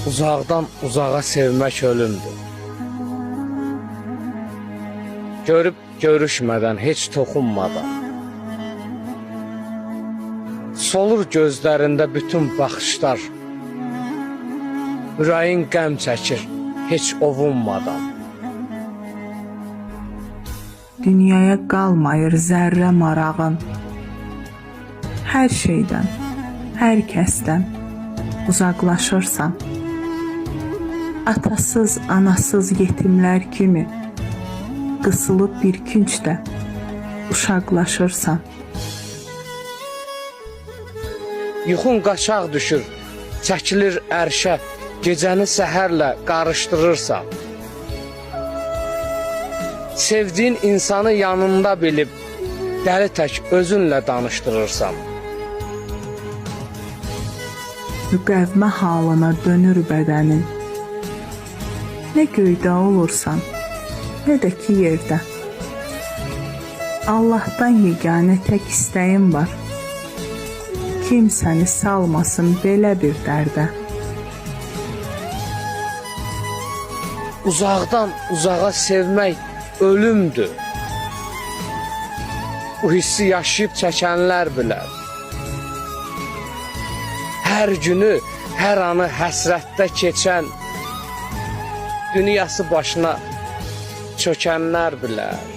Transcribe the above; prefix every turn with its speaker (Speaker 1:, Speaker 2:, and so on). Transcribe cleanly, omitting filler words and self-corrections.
Speaker 1: Uzaqdan uzağa sevmək ölümdür. Görüb görüşmədən, heç toxunmadan. Solur gözlərində bütün baxışlar. Ürəyin qəm çəkir, heç ovunmadan.
Speaker 2: Dünyaya qalmayır zərrə marağın. Hər şeydən, hər kəsdən uzaqlaşırsan. Atasız, anasız yetimlər kimi qısılıb bir küncdə uşaqlaşırsan.
Speaker 1: Yuxun qaçaq düşür, çəkilir ərşə, gecəni səhərlə qarışdırırsan. Sevdiyin insanı yanında bilib, dəli tək özünlə danışdırırsan.
Speaker 2: Müqəvmə halına dönür bədənin. Nə göydə olursan, nə də ki yerdə. Allahdan yeganə tək istəyim var. Kimsəni salmasın belə bir dərdə.
Speaker 1: Uzaqdan uzağa sevmək ölümdür. Bu hissi yaşayıb çəkənlər bilər. Hər günü, hər anı həsrətdə keçən, dünyası başına çökənlər bilər.